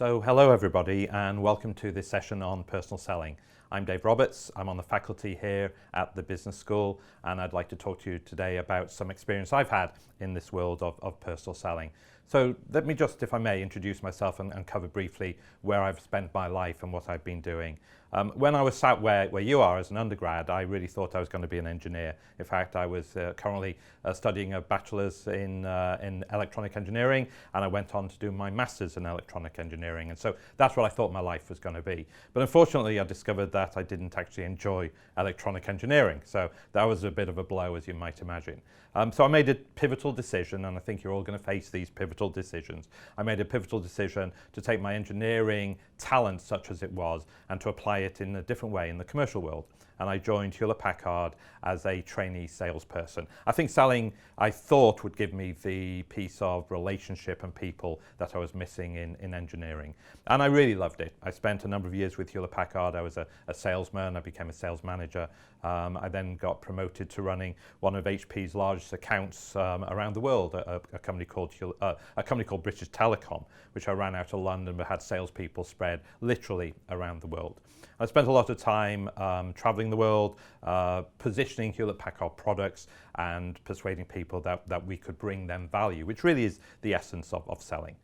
So hello everybody and welcome to this session on personal selling. I'm Dave Roberts, I'm on the faculty here at the Business School, and I'd like to talk to you today about some experience I've had in this world of personal selling. So let me just, if I may, introduce myself and cover briefly where I've spent my life and what I've been doing. When I was sat where you are as an undergrad, I really thought I was going to be an engineer. In fact, I was currently studying a bachelor's in electronic engineering, and I went on to do my master's in electronic engineering. And so that's what I thought my life was going to be. But unfortunately, I discovered that I didn't actually enjoy electronic engineering. So that was a bit of a blow, as you might imagine. So I made a pivotal decision, and I think you're all going to face these pivotal decisions. I made a pivotal decision to take my engineering talent, such as it was, and to apply it in a different way in the commercial world. And I joined Hewlett-Packard as a trainee salesperson. I think selling, I thought, would give me the piece of relationship and people that I was missing in engineering. And I really loved it. I spent a number of years with Hewlett-Packard. I was a salesman. I became a sales manager. I then got promoted to running one of HP's largest accounts around the world, a company called British Telecom, which I ran out of London but had salespeople spread literally around the world. I spent a lot of time traveling the world, positioning Hewlett-Packard products and persuading people that we could bring them value, which really is the essence of selling.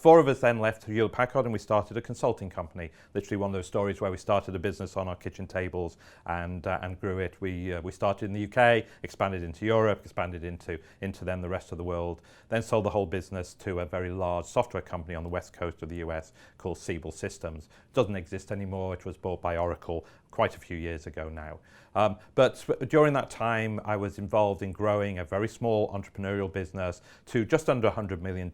Four of us then left Hewlett-Packard and we started a consulting company. Literally one of those stories where we started a business on our kitchen tables and grew it. We started in the UK, expanded into Europe, expanded into then the rest of the world, then sold the whole business to a very large software company on the west coast of the US called Siebel Systems. It doesn't exist anymore. It was bought by Oracle quite a few years ago now. But during that time, I was involved in growing a very small entrepreneurial business to just under $100 million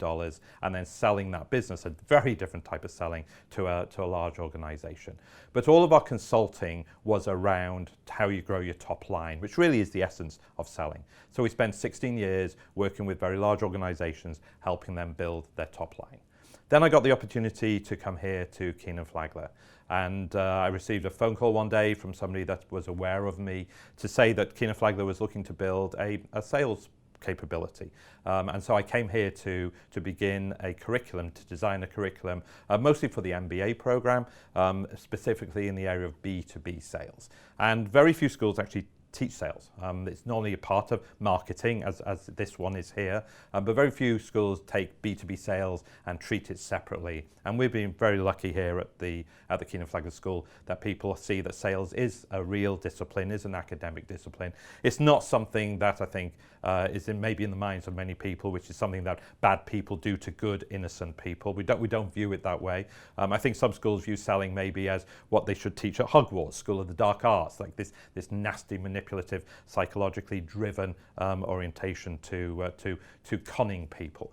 and then selling that business, a very different type of selling, to a large organization. But all of our consulting was around how you grow your top line, which really is the essence of selling. So we spent 16 years working with very large organizations, helping them build their top line. Then I got the opportunity to come here to Flagler. And I received a phone call one day from somebody that was aware of me to say that Flagler was looking to build a sales capability. And so I came here to begin a curriculum, to design a curriculum, mostly for the MBA program, specifically in the area of B2B sales. And very few schools actually teach sales. It's normally a part of marketing, as this one is here, but very few schools take B2B sales and treat it separately. And we've been very lucky here at the Flagler School that people see that sales is a real discipline, is an academic discipline. It's not something that I think is maybe in the minds of many people, which is something that bad people do to good, innocent people. We don't view it that way. I think some schools view selling maybe as what they should teach at Hogwarts, School of the Dark Arts, like this nasty, manipulative, psychologically driven orientation to conning people.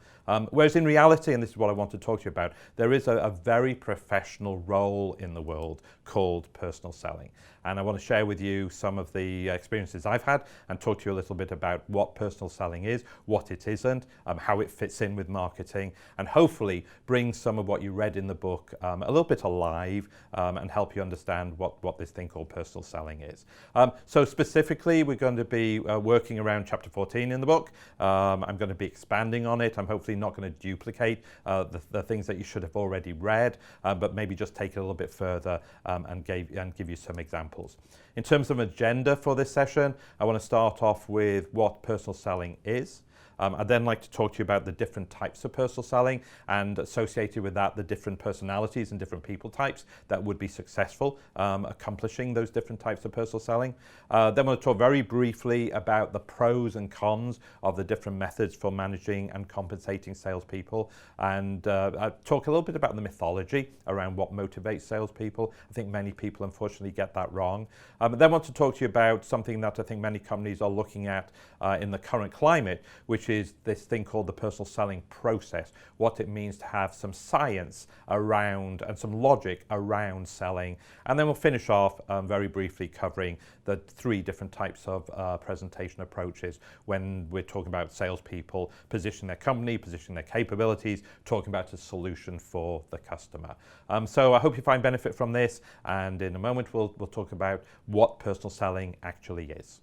Whereas in reality, and this is what I want to talk to you about, there is a very professional role in the world called personal selling. And I want to share with you some of the experiences I've had and talk to you a little bit about what personal selling is, what it isn't, how it fits in with marketing, and hopefully bring some of what you read in the book a little bit alive and help you understand what this thing called personal selling is. So specifically, we're going to be working around chapter 14 in the book. I'm going to be expanding on it. I'm hopefully not going to duplicate the things that you should have already read, but maybe just take it a little bit further and give you some examples. In terms of agenda for this session, I want to start off with what personal selling is. I'd then like to talk to you about the different types of personal selling and associated with that the different personalities and different people types that would be successful accomplishing those different types of personal selling. Then we'll talk very briefly about the pros and cons of the different methods for managing and compensating salespeople, and talk a little bit about the mythology around what motivates salespeople. I think many people unfortunately get that wrong. Then I want to talk to you about something that I think many companies are looking at in the current climate, which is this thing called the personal selling process, what it means to have some science around and some logic around selling. And then we'll finish off very briefly covering the three different types of presentation approaches when we're talking about salespeople positioning their company, positioning their capabilities, talking about a solution for the customer. So I hope you find benefit from this, and in a moment we'll talk about what personal selling actually is.